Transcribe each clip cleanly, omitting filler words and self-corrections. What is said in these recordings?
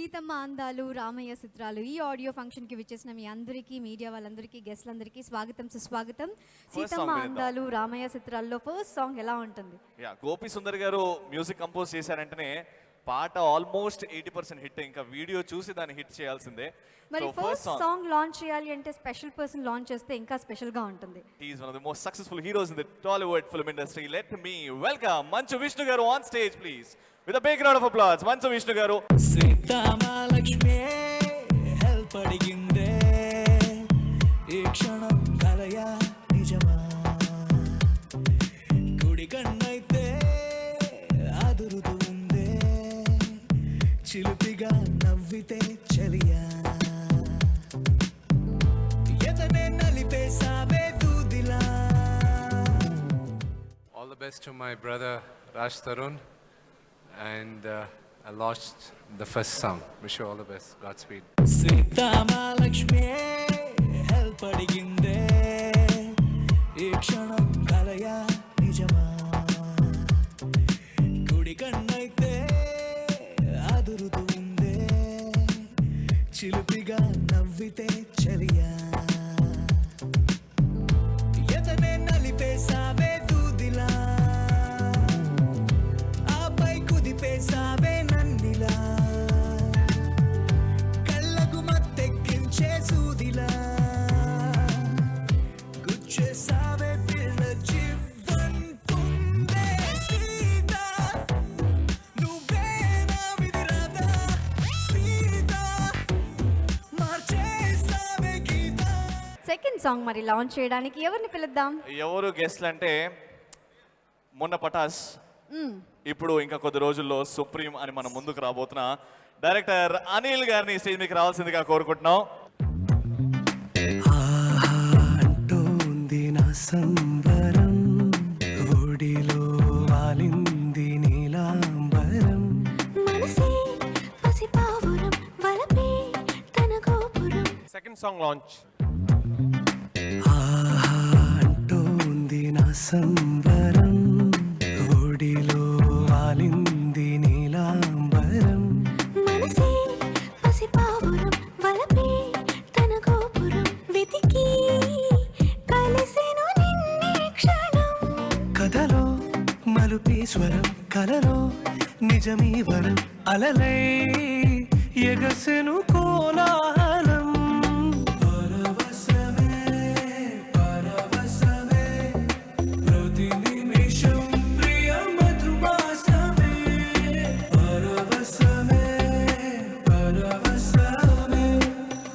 సీతమ్మ అందాలు రామయ్య చిత్రాలు ఈ ఆడియో ఫంక్షన్ కి విచ్చేసిన మీ అందరికీ మీడియా వాళ్ళందరికీ గెస్ట్లందరికీ స్వాగతం సుస్వాగతం. సీతమ్మ అందాలు రామయ్య చిత్రాల్లో ఫస్ట్ సాంగ్ ఎలా ఉంటుంది? గోపి సుందర్ గారు మ్యూజిక్ కంపోజ్ చేశారంటేనే పాట ఆల్మోస్ట్ 80% హిట్. ఇంకా వీడియో చూసి దాన్ని హిట్ చేయాల్సిందే. మరి ఫస్ట్ సాంగ్ లాంచ్ చేయాలి అంటే స్పెషల్ పర్సన్ లాంచ్ చేస్తే ఇంకా స్పెషల్ గా ఉంటుంది. He is one of the most successful heroes in the Tollywood film industry. Let me welcome Manchu Vishnu garu on stage please. With a big round of applause, Manchu Vishnu garu. Sitama Lakshmi help adiginde ee kshanam kalaya nijama kudi kannaithe adurutu unde చిలుపిగా నవ్వితే చలియా ఎతనే నలిపేసావే దూదిలా. All the best to my brother Raj Tarun, and I lost the first song. Wish you all the best. Godspeed. Seetha Lakshmi help అడిగిందే ఈ క్షణం కలయా నిజమా కుడి కన్నైతే అదురుతూ ఉందే చిలుపిగా నవ్వితే చలియా ఎతనే నలిపేసావే దూదిలా ఆపై కుదిపేసావే నన్నిలా కళ్ళకు మత్తెక్కించే సూదిలా గుచ్చేసావే పిల్ల జీవంతుందే సీతా నువ్వే నా విధిరాత సీతా మార్చేసావే గీత. సెకండ్ సాంగ్ మరి లాంచ్ చేయడానికి ఎవరిని పిలుద్దాం? ఎవరు గెస్ట్లు అంటే మొన్న పటాస్, ఇప్పుడు ఇంకా కొద్ది రోజుల్లో సుప్రీం అని మన ముందుకు రాబోతున్న డైరెక్టర్ అనిల్ గారిని స్టేజ్ మీకు రావాల్సిందిగా కోరుకుంటున్నాం. అంటోంది నా సంబరం ఒడిలో వాలింది నీలాంబరం Second song launch. అంటోంది నా సంబరం ఒడిలో వాలింది నీలాంబరం కథలో మలుపీశ్వరం కలలో నిజమీ వరం అలలై ఎగసెను కోలాహలం పరవశమే పరవశమే ప్రతి నిమిషం ప్రియ మధుమాసమే పరవశమే పరవశమే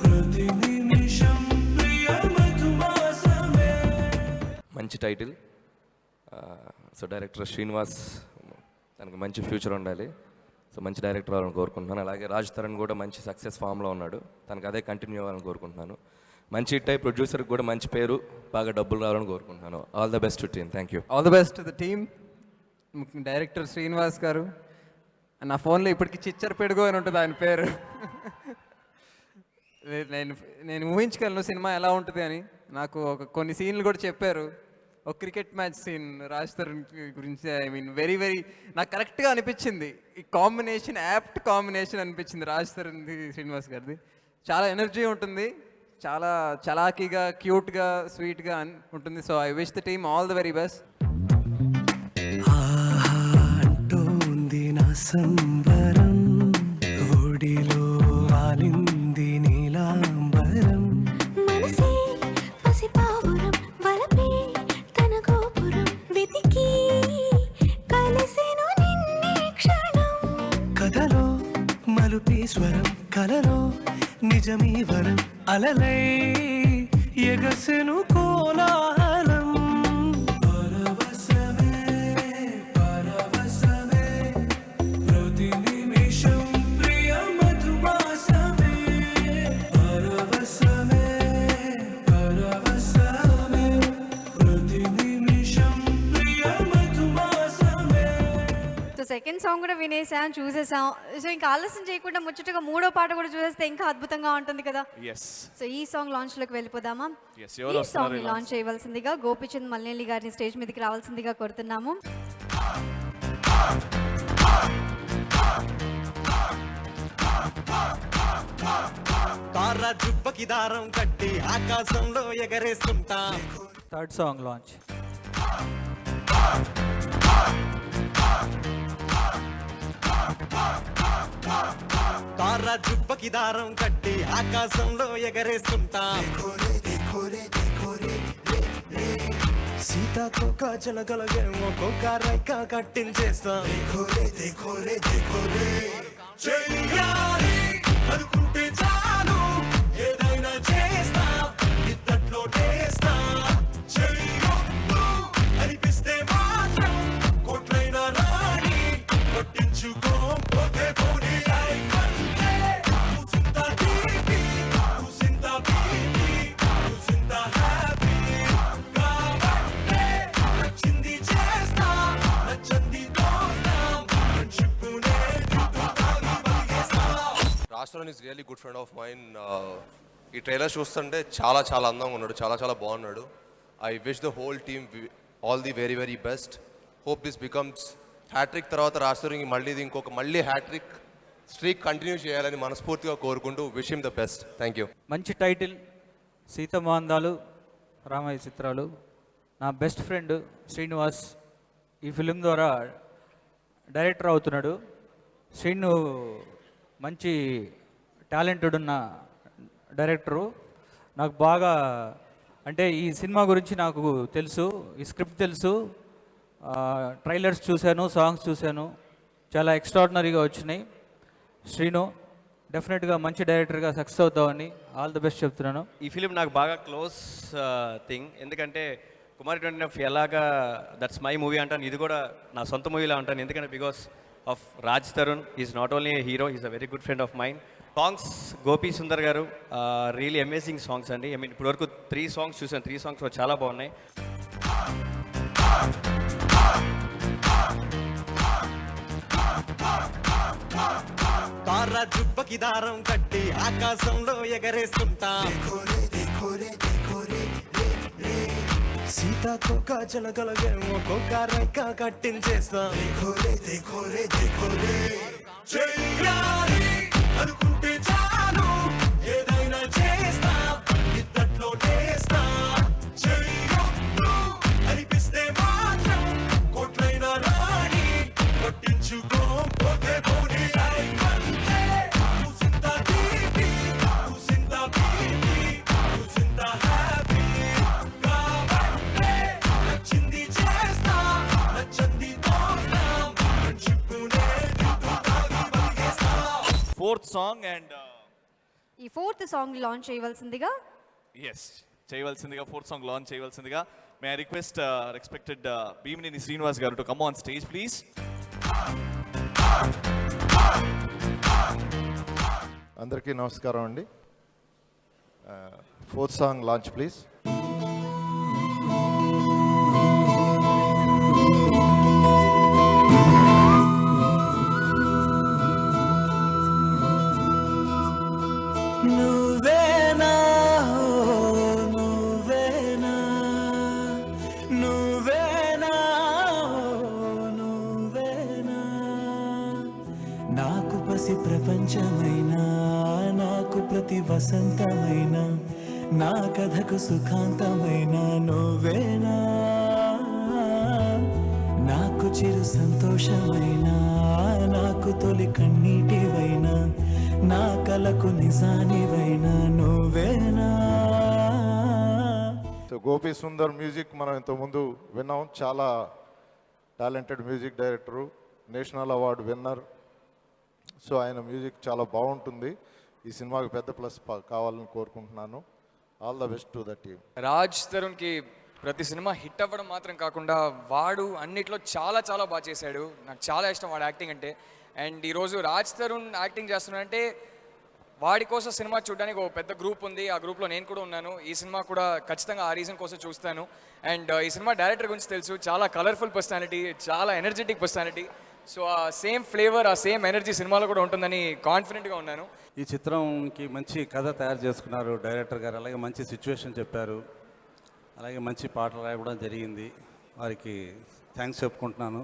ప్రతి నిమిషం ప్రియ మధుమాసమే. మంచి టైటిల్. సో డైరెక్టర్ శ్రీనివాస్, తనకు మంచి ఫ్యూచర్ ఉండాలి. సో మంచి డైరెక్టర్ అవ్వాలని కోరుకుంటున్నాను. అలాగే రాజ్ తరుణ్ కూడా మంచి సక్సెస్ ఫామ్లో ఉన్నాడు, తనకు అదే కంటిన్యూ అవ్వాలని కోరుకుంటున్నాను. మంచి హిట్ అయి ప్రొడ్యూసర్కి కూడా మంచి పేరు, బాగా డబ్బులు రావాలని కోరుకుంటున్నాను. All the best to team. Thank you. All the best to the team. Director Srinivas గారు, నా ఫోన్లో ఇప్పటికి చిచ్చర్ పెడుగు అని ఉంటుంది ఆయన పేరు. నేను ఊహించగలను సినిమా ఎలా ఉంటుంది అని. నాకు కొన్ని సీన్లు కూడా చెప్పారు. ఒక cricket match scene Raj Tarun గురించి, ఐ మీన్ వెరీ నాకు కరెక్ట్గా అనిపించింది. ఈ కాంబినేషన్ యాప్ట్ కాంబినేషన్ అనిపించింది రాజ్ తరుణ్ది శ్రీనివాస్ గారిది. చాలా ఎనర్జీ ఉంటుంది, చాలా చలాకీగా క్యూట్గా స్వీట్గా ఉంటుంది. So I wish the team all the very best. అంటోంది నా సంబరం ఒడిలో వాలింది నీలాంబరం కథలో మలుపీశ్వరం కలలో నిజమీ వరం అలలై ఎగసెను కోలాహలం పరవశమే పరవశమే ప్రతి నిమిషం ప్రియ మధుమాసమే పరవశమే పరవశమే ప్రతి నిమిషం ప్రియ మధుమాసమే. సో సెకండ్ సాంగ్ కూడా వినేసాం, చూసేసాం. సో ఇంకా ఆలస్యం చేయకుండా ముచ్చటగా మూడో పాట కూడా చూసేస్తే ఇంకా అద్భుతంగా ఉంటుంది కదా. సో ఈ సాంగ్ లాంచ్ లోకి వెళ్ళిపోదామా? ఈ సాంగ్ లాంచ్ చేయవలసిందిగా గోపిచంద్ మల్లేలి గారిని స్టేజ్ మీదకి రావాల్సిందిగా కోరుతున్నాము. కారా జుబ్బకి దారం కట్టి ఆకాశంలో ఎగరేస్తుంటా. Third song launch. కారా జుబ్బకి దారం కట్టి ఆకాశంలో ఎగరేస్తుంటా. సీతాకోక జలగలగేమో కోక రైక కట్టించేస్తా. చెయ్యాలి అనుకుంటే చాలు ఏదైనా చేస్తా, ఇద్దట్లో చేస్తా. చెయ్యొద్దు అనిపిస్తే మాత్రం కోట్లైన రాణి పట్టించుకోకపోతే పోనీ. లైఫ్ అంటే చూసింత తీపి, చూసింత బీపీ, చూసింత హ్యాపీ. కాబట్టే నచ్చింది చేస్తా, నచ్చంది దోస్తా. ఫ్రెండ్షిప్ నే దిద్దుతాగి బలిగేస్తా. రాష్ట్రం is really good friend of mine. ఈ ట్రైలర్ చూస్తుంటే చాలా చాలా అందంగా ఉన్నాడు, చాలా చాలా బాగున్నాడు. I wish the whole team all the very very best. Hope this becomes hattrick తర్వాత రాష్ట్రానికి మళ్ళీ మళ్ళీ హ్యాట్రిక్ స్ట్రీక్ కంటిన్యూ చేయాలని మనస్ఫూర్తిగా కోరుకుంటూ wish him the best. Thank you. మంచి టైటిల్, సీతమ్మ అందాలు రామయ్య చిత్రాలు. నా బెస్ట్ ఫ్రెండ్ శ్రీనివాస్ ఈ ఫిలిం ద్వారా డైరెక్టర్ అవుతున్నాడు. శ్రీను మంచి టాలెంటెడ్ ఉన్న డైరెక్టరు. నాకు బాగా అంటే ఈ సినిమా గురించి నాకు తెలుసు, ఈ స్క్రిప్ట్ తెలుసు, ట్రైలర్స్ చూశాను, సాంగ్స్ చూశాను, చాలా ఎక్స్ట్రాడినరీగా వచ్చినాయి. శ్రీను డెఫినెట్గా మంచి డైరెక్టర్గా సక్సెస్ అవుతామని ఆల్ ది బెస్ట్ చెప్తున్నాను. ఈ ఫిలిం నాకు బాగా క్లోజ్ థింగ్, ఎందుకంటే కుమారి 29 ఎలాగా దట్స్ మై మూవీ అంటాను, ఇది కూడా నా సొంత మూవీలా అంటాను. ఎందుకంటే because of Raj Tarun is not only A hero, is a very good friend of mind. Songs Gopi Sundar గారు రియలీ అమేజింగ్ సాంగ్స్ అండి. ఐ మీన్ ఇప్పటివరకు 3 సాంగ్స్ చూసాను, 3 సాంగ్స్ చాలా బాగున్నాయి. కారా జుబ్బకి దారం కట్టి ఆకాశంలో ఎగరేస్తుంటా. సీతాకోక జలగలగేమో కోక రైక కట్టించేస్తా. చెయ్యాలి అనుకుంటే చాలు ఏదైనా చేస్తా, ఇద్దట్లో చేస్తా. చెయ్యొద్దు అనిపిస్తే మాత్రం కోట్లైన రాణి పట్టించుకోకపోతే పోనీ. లైఫ్ అంటే చూసింత తీపి, చూసింత బీపీ, చూసింత హ్యాపీ. కాబట్టే నచ్చింది చేస్తా, నచ్చంది దోస్తా. ఫ్రెండ్షిప్ నే దిద్దుతాగి బలిగేస్తా. ఫోర్త్ సాంగ్ అండ్ ఈ ఫోర్త్ సాంగ్ లాంచ్ చేయవలసిందిగా ఫోర్త్ సాంగ్ లాంచ్ చేయవలసిందిగా may I request respected Bheemineni Srinivas garu to come on stage please. అందరికీ నమస్కారం అండి. Fourth song launch please. నువ్వేనా నువ్వేనా నువ్వేనా నువ్వేనా నాకు పసి ప్రపంచమైనా, నాకు ప్రతి వసంతమైన, నా కథకు సుఖాంతమైన నువ్వేనా. నాకు చిరు సంతోషమైన, నాకు తొలి కన్నీటివైనా, నా కలకు నిజానివైనా నువ్వేనా. సో గోపి సుందర్ మ్యూజిక్ మనం ఇంతకుముందు విన్నాం. చాలా talented music director, national award winner. So ఆయన మ్యూజిక్ చాలా బాగుంటుంది. ఈ సినిమాకి పెద్ద ప్లస్ కావాలని కోరుకుంటున్నాను. All the best to the team. Raj తరుణ్కి ప్రతి సినిమా హిట్ అవ్వడం మాత్రం కాకుండా వాడు అన్నిట్లో చాలా చాలా బాగా చేశాడు. నాకు చాలా ఇష్టం వాడు యాక్టింగ్ అంటే. అండ్ ఈరోజు రాజ్ తరుణ్ యాక్టింగ్ చేస్తున్నాడంటే వాడి కోసం సినిమా చూడడానికి ఒక పెద్ద గ్రూప్ ఉంది, ఆ గ్రూప్లో నేను కూడా ఉన్నాను. ఈ సినిమా కూడా ఖచ్చితంగా ఆ రీజన్ కోసం చూస్తాను. అండ్ ఈ సినిమా డైరెక్టర్ గురించి తెలుసు, చాలా కలర్ఫుల్ పర్సనాలిటీ, చాలా ఎనర్జెటిక్ పర్సనాలిటీ. సో ఆ సేమ్ ఫ్లేవర్, ఆ సేమ్ ఎనర్జీ సినిమాలో కూడా ఉంటుందని కాన్ఫిడెంట్గా ఉన్నాను. ఈ చిత్రంకి మంచి కథ తయారు చేసుకున్నారు డైరెక్టర్ గారు. అలాగే మంచి సిచ్యువేషన్ చెప్పారు, అలాగే మంచి పాటలు రాయడం జరిగింది. వారికి థ్యాంక్స్ చెప్పుకుంటున్నాను.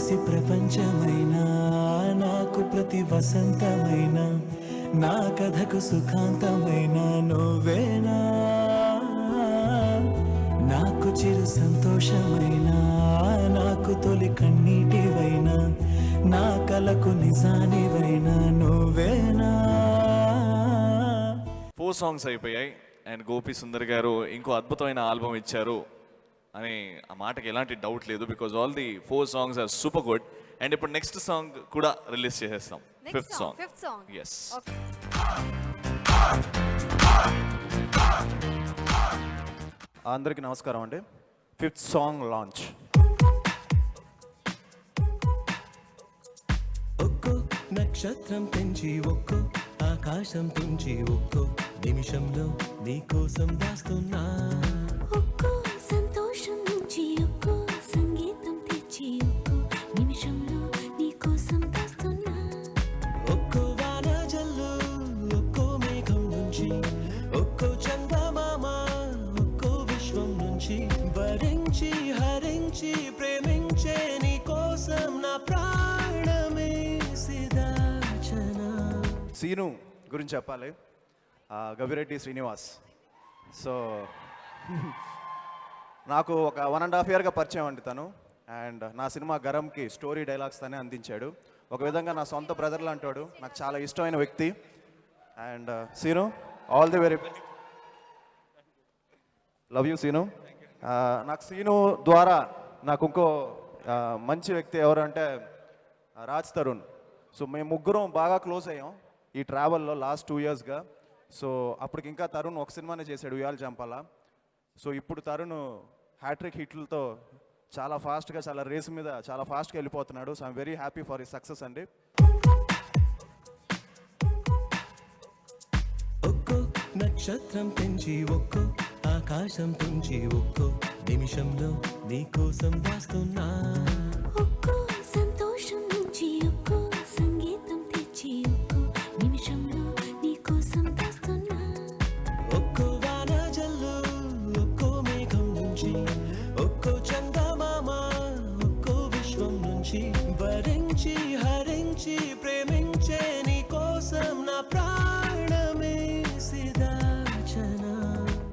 పసి ప్రపంచమైనా నాకు ప్రతి వసంతమైన నా కథకు సుఖాంతమైన నువ్వేనా నాకు చిరు సంతోషమైన నాకు తొలి కన్నీటివైనా నా కలకు నిజానివైనా నువ్వేనా. 4 songs అయిపోయాయి అండ్ గోపి సుందర్ గారు ఇంకో అద్భుతమైన ఆల్బమ్ ఇచ్చారు అని ఆ మాటకి ఎలాంటి డౌట్ లేదు, because all the 4 songs are super good. And ఇప్పుడు నెక్స్ట్ సాంగ్ కూడా రిలీజ్ చేసేస్తాం, ఫిఫ్త్ సాంగ్. ఎస్, అందరికీ నమస్కారం అండి. 5th song launch. ఒక్కో నక్షత్రం పెంచి ఒక్కో ఆకాశం తుంచి ఒక్కో నిమిషంలో నీకోసం దాస్తున్నా. ఒక్కో సంతోషం నుంచి ఒక్కో సంగీతం తెచ్చి ఒక్కో నిమిషంలో నీకోసం దాస్తున్నా. ఒక్కో వాన జల్లు ఒక్కో మేఘం నుంచి ఒక్కో చందమామ ఒక్కో విశ్వం నుంచి భరించి హరించి ప్రేమించే నీకోసం నా ప్రాణమే సిదాచనా. సీను గురించి చెప్పాలి. గవిరెడ్డి శ్రీనివాస్. సో నాకు ఒక 1.5 yearగా పరిచయం అండి తను. అండ్ నా సినిమా గరంకి స్టోరీ డైలాగ్స్ తనే అందించాడు. ఒక విధంగా నా సొంత బ్రదర్లు అంటాడు. నాకు చాలా ఇష్టమైన వ్యక్తి. And Seenu, all the very love you Seenu. నాకు సీను ద్వారా నాకు ఇంకో మంచి వ్యక్తి ఎవరంటే రాజ్ తరుణ్. సో మేము ముగ్గురం బాగా క్లోజ్ అయ్యాం ఈ ట్రావెల్లో లాస్ట్ 2 yearsగా. సో అప్పటికి ఇంకా తరుణ్ ఒక సినిమానే చేశాడు, ఉయ్యాల చంపాల. సో ఇప్పుడు తరుణ్ హ్యాట్రిక్ హిట్లతో చాలా ఫాస్ట్గా, చాలా రేస్ మీద చాలా ఫాస్ట్గా వెళ్ళిపోతున్నాడు. So I'm very happy for his success అండి. ఒక్కో నక్షత్రం పెంచి ఒక్కో ఆకాశం తుంచి ఒక్కో నిమిషంలో నీకోసం దాస్తున్నా. ఒక్కో సంతోషం నుంచి ఒక్కో సంగీతం తెచ్చి ఒక్కో నిమిషంలో నీకోసం దాస్తున్నా. ఒక్కో వాన జల్లు ఒక్కో మేఘం నుంచి ఒక్కో చందమామ ఒక్కో విశ్వం నుంచి భరించి హరించి ప్రేమించే నీకోసం నా ప్రాణమే సిదాచనా.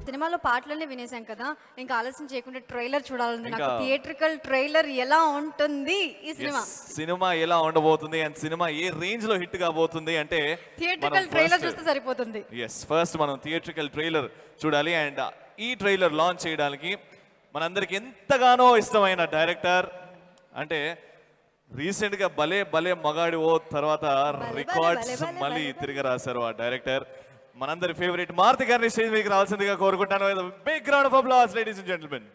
సినిమాలో పాటలన్నీ వినేసాం కదా, ఇంకా ఆలస్యం చేయకుండా ట్రైలర్ చూడాలండి. నాకు థియేట్రికల్ ట్రైలర్ ఎలా ఉంటుంది ఈ సినిమా, సినిమా ఎలా ఉండబోతుంది అండ్ సినిమా ఏ రేంజ్ లో హిట్ కాబోతుంది అంటే థియేట్రికల్ ట్రైలర్ చూస్తే సరిపోతుంది. ఎస్, ఫస్ట్ మనం థియేట్రికల్ ట్రైలర్ చూడాలి. అండ్ ఈ ట్రైలర్ లాంచ్ చేయడానికి మనందరికి ఎంతగానో ఇష్టమైన డైరెక్టర్, అంటే రీసెంట్ గా భలే భలే మగాడి ఓ తర్వాత రికార్డ్స్ మళ్ళీ తిరిగి రాశారు ఆ డైరెక్టర్, మనందరి ఫేవరెట్ మారుతి గారిని స్టేజ్ మీదకి రావాల్సిందిగా కోరుకుంటాను. Big round of applause ladies and gentlemen.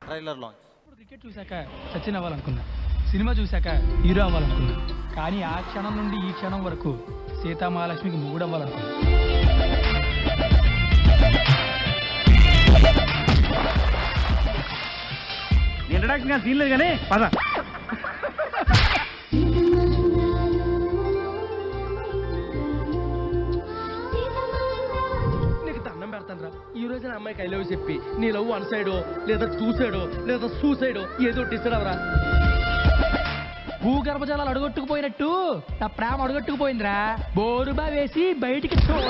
Trailer launch. Cricket చూశాక సచిన్ అవ్వాలనుకున్నా, సినిమా చూశాక హీరో అవ్వాలనుకున్నా, కానీ ఆ క్షణం నుండి ఈ క్షణం వరకు సీతామహాలక్ష్మికి మొగుడు అవ్వాలనుకున్నా. ఇంట్రడక్షన్ సీన్ లేదు కానీ పద. నీకు దండం పెడతాను రా, ఈ రోజు నా అమ్మాయికి ఐ లవ్ చెప్పి నీ లవ్ 1 సైడో లేదా 2 సైడో లేదా సూసైడో ఏదో డిసైడవరా. భూగర్భజలాలు అడుగొట్టుకుపోయినట్టు నా ప్రేమ అడుగొట్టుకుపోయిందిరా. బోరుబా వేసి బయటికి చూడ.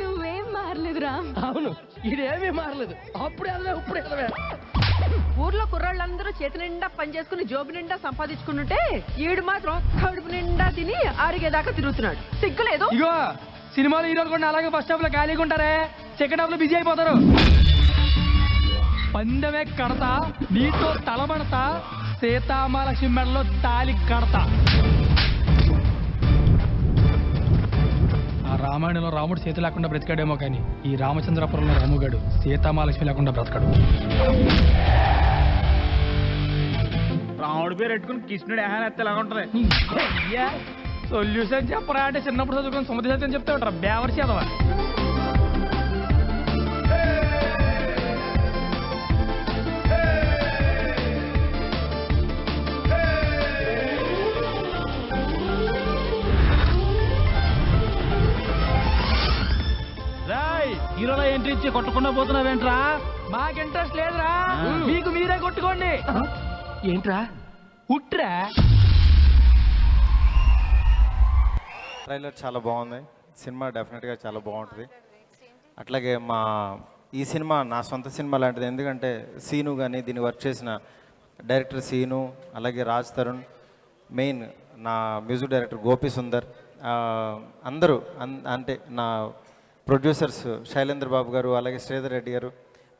నువ్వేం మారలేదురా. అవును, ఇదేమీ మారలేదు. అప్పుడే అదే ఇప్పుడు ఎదవే. ఊర్లో కుర్రాళ్ళందరూ చేతి నిండా పని చేసుకుని జోబు నిండా సంపాదించుకుంటుంటే ఈడు మాత్రం కడుపు నిండా తిని ఆరిగేదాకా తిరుగుతున్నాడు. సిగ్గులేదు. ఇగో సినిమాలో హీరోలు కూడా అలాగే ఫస్ట్ హాఫ్ లో ఖాళీగా ఉంటారే, సెకండ్ హాఫ్ లో బిజీ అయిపోతారు. పందెమే కడతా, నీతో తలబడతా, సీతామహాలక్ష్మి మెడలో తాలి కడతా. ఆ రామాయణంలో రాముడు సీత లేకుండా బ్రతికాడేమో కానీ ఈ రామచంద్రపురంలో రాముగాడు సీతామహాలక్ష్మి లేకుండా బ్రతకడు. రాముడి పేరు పెట్టుకుని కృష్ణుడు ఎహానెత్తే ఎలాగ ఉంటది. సొల్యూషన్ చెప్పరా అంటే చిన్నప్పుడు చదువుకుని సముద్ర సత్యం చెప్తే ఉంటారా బేవర్సి అదవా. ఇచ్చి కొట్టకుండా పోతున్నావేంట్రా? మాకు ఇంట్రెస్ట్ లేదురా, మీకు మీరే కొట్టుకోండి. ఏంట్రా ఉట్రా? ట్రైలర్ చాలా బాగుంది, సినిమా డెఫినెట్గా చాలా బాగుంటుంది. అట్లాగే ఈ సినిమా నా సొంత సినిమా లాంటిది, ఎందుకంటే సీను కానీ దీన్ని వర్క్ చేసిన డైరెక్టర్ సీను, అలాగే రాజ్ తరుణ్, మెయిన్ నా మ్యూజిక్ డైరెక్టర్ గోపి సుందర్, అందరూ అంటే నా ప్రొడ్యూసర్స్ శైలేంద్ర బాబు గారు, అలాగే శ్రీధర్ రెడ్డి గారు,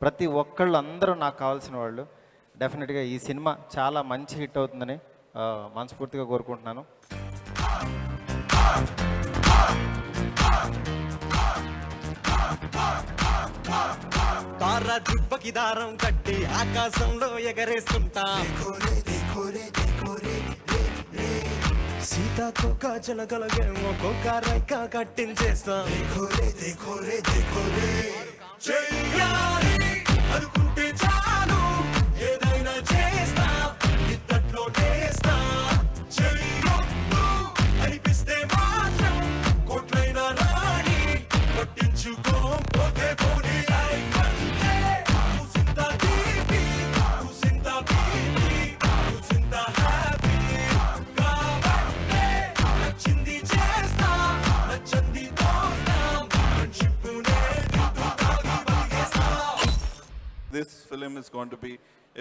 ప్రతి ఒక్కళ్ళు అందరూ నాకు కావాల్సిన వాళ్ళు. డెఫినెట్గా ఈ సినిమా చాలా మంచి హిట్ అవుతుందని మనస్ఫూర్తిగా కోరుకుంటున్నాను. కారా దిబ్బకి దారం కట్టి ఆకాశంలో ఎగరేస్తుంటా. సీతాకోక జలగలగేమో కోక రైక కట్టించేస్తా. చెయ్యాలి అనుకుంటే చాలు, ఏదైనా చేస్తా, ఇద్దట్లో చేస్తా. చెయ్యొద్దు అనిపిస్తే మాత్రం కోట్లైన రాణి పట్టించుకోకపోతే పోనీ. లైఫ్ అంటే చూసింత తీపి, చూసింత బీపీ, చూసింత హ్యాపీ. కాబట్టే నచ్చింది చేస్తా, నచ్చంది తోస్తాం. Friendship This film is going to be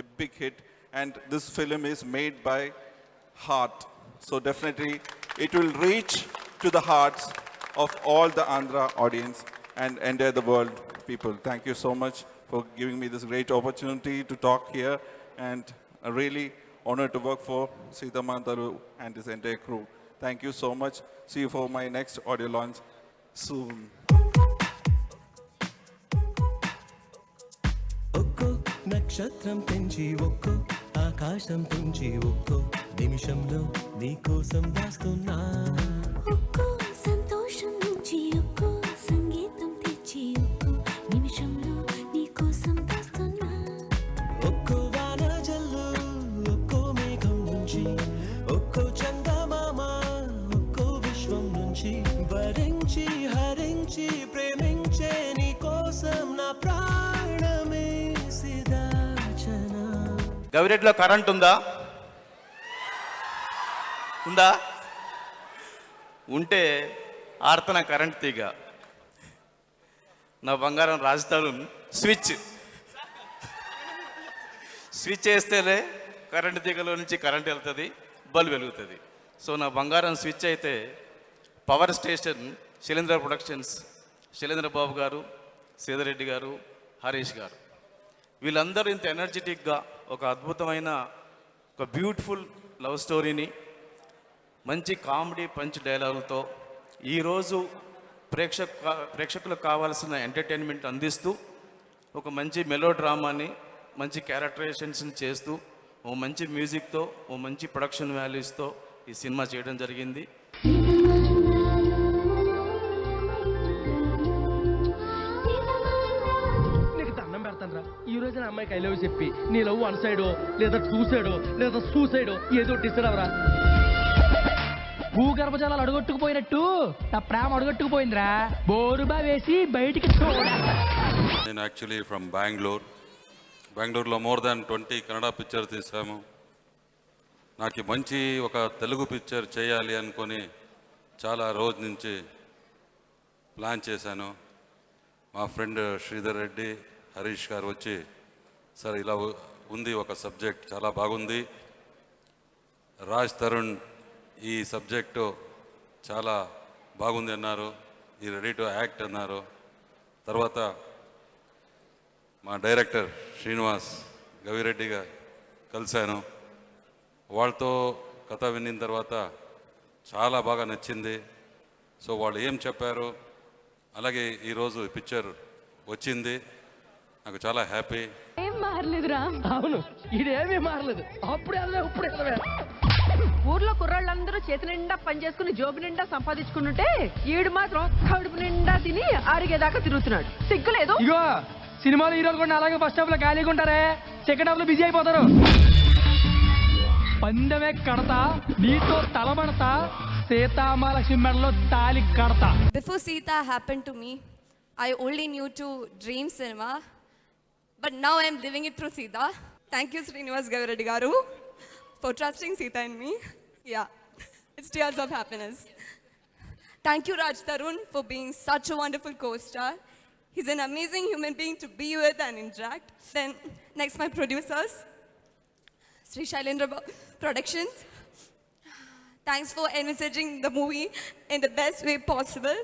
a big hit, and this film is made by heart. So definitely it will reach to the hearts of all the Andhra audience and entire the world people. Thank you so much for giving me this great opportunity to talk here, and I'm really honored to work for Sita Mantaru and his entire crew. Thank you so much. See you for my next audio launch soon. నక్షత్రం పెంచి ఒక్కో ఆకాశం పెంచి ఒక్కో నిమిషంలో నీకోసం దాస్తున్నా. ఒక్కో సంతోషం నుంచి ఒక్కో సంగీతం తెచ్చి ఒక్కో నిమిషంలో నీకోసం దాస్తున్నా. ఒక్కో వాన జల్లు ఒక్కో మేఘం నుంచి ఒక్కో చందమామ ఒక్కో విశ్వం నుంచి భరించి హరించి ప్రేమించే నీ కోసం నా ప్రాణమే సిదాచనా. గవిరెడ్డిలో కరెంట్ ఉందా? ఉంటే ఆర్తన కరెంట్ తీగ. నా బంగారం రాజ్ తరుణ్ స్విచ్ వేస్తేనే కరెంట్ తీగలో నుంచి కరెంట్ వెళ్తుంది, బల్బ్ వెలుగుతుంది. సో నా బంగారం స్విచ్ అయితే power station Shailendra productions, Shailendra Babu garu, Sridhar Reddy గారు, హరీష్ గారు, వీళ్ళందరూ ఇంత ఎనర్జెటిక్గా ఒక అద్భుతమైన ఒక బ్యూటిఫుల్ లవ్ స్టోరీని మంచి కామెడీ పంచ్ డైలాగులతో ఈరోజు ప్రేక్షకులకు కావాల్సిన ఎంటర్టైన్మెంట్ అందిస్తూ ఒక మంచి మెలో డ్రామాని, మంచి క్యారెక్టరైజేషన్స్ని చేస్తూ ఓ మంచి మ్యూజిక్తో, ఓ మంచి ప్రొడక్షన్ వాల్యూస్తో ఈ సినిమా చేయడం జరిగింది. ఈ రోజున అమ్మాయికి ఐ లవ్ చెప్పి నీ లవ్ వన్ సైడో లేదా టూ సైడో లేదా సూసైడో ఏదో డిసైడ్ అవరా. భూగర్భజలాలు అడుగొట్టుకుపోయినట్టు నా ప్రేమ అడుగొట్టుకుపోయిందిరా. బోరుబా వేసి బయటికి నేను యాక్చువల్లీ ఫ్రమ్ బెంగళూరులో మోర్ దాన్ 20 కన్నడ పిక్చర్ తీసాము. నాకు మంచి ఒక తెలుగు పిక్చర్ చేయాలి అనుకొని చాలా రోజు నుంచి ప్లాన్ చేశాను. మా ఫ్రెండ్ శ్రీధర్ రెడ్డి, హరీష్ గారు వచ్చి, సార్ ఇలా ఉంది ఒక సబ్జెక్ట్, చాలా బాగుంది, రాజ్ తరుణ్ ఈ సబ్జెక్టు చాలా బాగుంది అన్నారు, ఈ రెడీ టు యాక్ట్ అన్నారు. తర్వాత మా డైరెక్టర్ శ్రీనివాస్ గవిరెడ్డిగా కలిశాను. వాళ్ళతో కథ విన్న తర్వాత చాలా బాగా నచ్చింది. సో వాళ్ళు ఏం చెప్పారు, అలాగే ఈరోజు పిక్చర్ వచ్చింది, నాకు చాలా హ్యాపీ. ఏం మారలేదురా? అవును, ఇదేమీ మారలేదు. అప్పుడు ఊర్లో కుర్రాళ్ళందరూ చేతి నిండా పని చేసుకుని జోబు నిండా సంపాదించుకుంటుంటే ఈడు మాత్రం కడుపు నిండా తిని అరిగేదాకా తిరుగుతున్నాడు. సిగ్గులేదు? ఇగో సినిమాలో హీరోలు కూడా అలాగే ఫస్ట్ హాఫ్ లో ఖాళీగా ఉంటారే, సెకండ్ హాఫ్ లో బిజీ అయిపోతారు. పందెమే కడతా, నీతో తలబడతా, సీతామహాలక్ష్మి మెడలో తాలి కడతా. Before Sita happened to me, I only knew to dream cinema, but now I'm living it through Sita. Thank you, Srinivas Gavireddy Garu, for trusting Sita in me. Yeah, it's tears of happiness. Thank you, Raj Tarun, for being such a wonderful co-star. He's an amazing human being to be with and interact. Then, next, my producers, Sri Shailendra Productions. Thanks for envisaging the movie in the best way possible.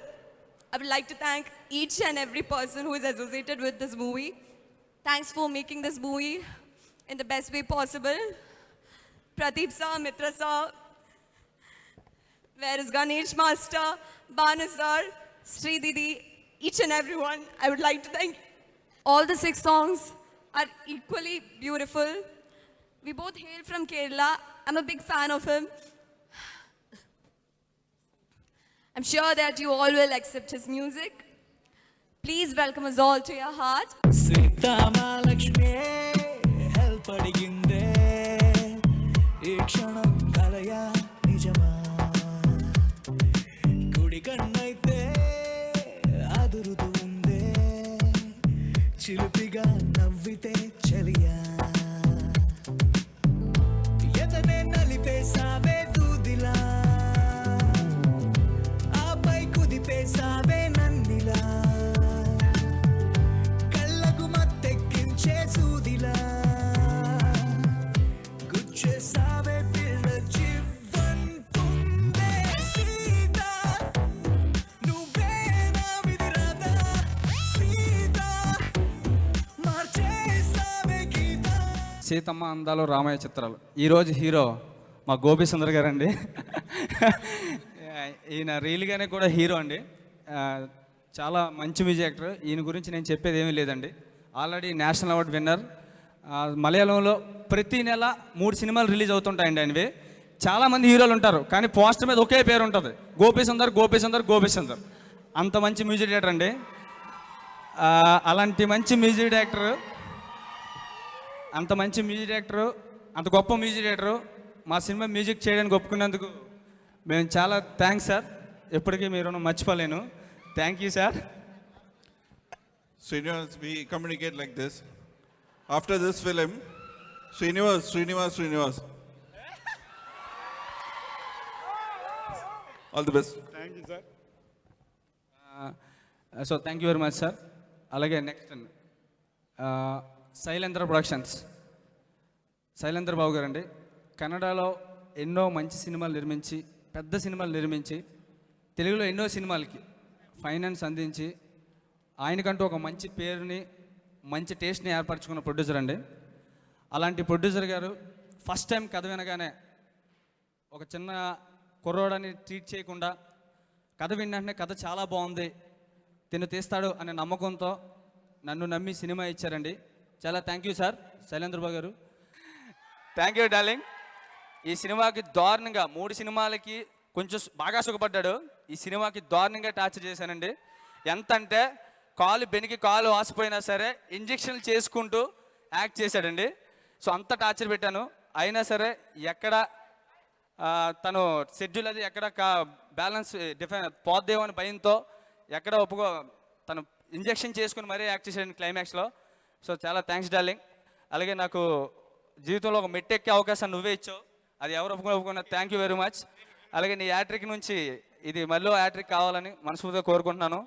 I would like to thank each and every person who is associated with this movie. Thanks for making this movie in the best way possible. Pradeep sir, Mitra sir, where is Ganesh Master, Banu sir, Sri Didi, each and everyone. I would like to thank all the 6 songs are equally beautiful. We both hail from Kerala. I'm a big fan of him. I'm sure that you all will accept his music. Please welcome us all to your heart. Seethamahalakshmi help అడిగిందే ఈ క్షణం కలయా నిజమా కుడి కన్నైతే అదురుతూ ఉందే చిలిపిగా నవ్వితే చలియా ఎదనే నలిపేసావే దూదిలా ఆపై కుదిపేసావే నన్నిలా కళ్ళకు మత్తెక్కించే సూదిలా గుచ్చేసావే పిల్ల జీవంతుందే సీతా నువ్వే నా విధి రాధా సీతా మార్చేసావే గీత. సీతమ్మ అందాలు రామయ్య చిత్రాలు. ఈరోజు హీరో మా గోపి సుందర్ గారు అండి. ఈయన రియల్గానే కూడా హీరో అండి. చాలా మంచి మ్యూజిక్ యాక్టర్. ఈయన గురించి నేను చెప్పేది ఏమీ లేదండి. Already national award winner. మలయాళంలో ప్రతి నెల 3 సినిమాలు రిలీజ్ అవుతుంటాయండి ఆయనవి. చాలామంది హీరోలు ఉంటారు కానీ పోస్టర్ మీద ఒకే పేరు ఉంటుంది, గోపి సుందర్ గోపి సుందర్ గోపి సుందర్. అంత మంచి మ్యూజిక్ డైరెక్టర్ అండి. అలాంటి మంచి మ్యూజిక్ డైరెక్టర్, అంత మంచి మ్యూజిక్ డైరెక్టరు, అంత గొప్ప మ్యూజిక్ డైరెక్టరు మా సినిమా మ్యూజిక్ చేయడానికి ఒప్పుకున్నందుకు మేము చాలా థ్యాంక్స్ సార్. ఎప్పటికీ మీరు మర్చిపోలేను. Thank you sir. Srinivas, we communicate like this. After this film, Srinivas. All the best. Thank you sir. So thank you very much sir. అలాగే నెక్స్ట్ శైలేంద్ర ప్రొడక్షన్స్, శైలేంద్ర బాబు గారు అండి. కన్నడలో ఎన్నో మంచి సినిమాలు నిర్మించి, పెద్ద సినిమాలు నిర్మించి, తెలుగులో ఎన్నో సినిమాలకి ఫైనాన్స్ అందించి ఆయనకంటూ ఒక మంచి పేరుని, మంచి టేస్ట్ని ఏర్పరచుకున్న ప్రొడ్యూసర్ అండి. అలాంటి ప్రొడ్యూసర్ గారు ఫస్ట్ టైం కథ వినగానే ఒక చిన్న కుర్రోడని ట్రీట్ చేయకుండా కథ విన్ననే కథ చాలా బాగుంది, తిను తీస్తాడు అనే నమ్మకంతో నన్ను నమ్మి సినిమా ఇచ్చారండి. చాలా thank you sir Shailendra Babu గారు. Thank you darling. ఈ సినిమాకి దారుణంగా 3 సినిమాలకి కొంచెం బాగా సుఖపడ్డాడు. ఈ సినిమాకి దారుణంగా టార్చర్ చేశానండి. ఎంత అంటే కాలు బెనికి కాలు వాసిపోయినా సరే ఇంజక్షన్లు చేసుకుంటూ యాక్ట్ చేశాడండి. సో అంత టార్చర్ పెట్టాను. అయినా సరే ఎక్కడ తను షెడ్యూల్ అది ఎక్కడ బ్యాలెన్స్ పోద్దేమో అని భయంతో ఎక్కడ తను ఇంజక్షన్ చేసుకుని మరీ యాక్ట్ చేశాడు క్లైమాక్స్లో. సో చాలా థ్యాంక్స్ డార్లింగ్. అలాగే నాకు జీవితంలో ఒక మెట్టెక్కే అవకాశం నువ్వే ఇచ్చావు. అది ఎవరు ఒప్పుకున్నా థ్యాంక్ యూ వెరీ మచ్. అలాగే నీ యాట్రిక్ నుంచి ఇది మళ్ళీ యాట్రిక్ కావాలని మనస్ఫూర్తిగా కోరుకుంటున్నాను.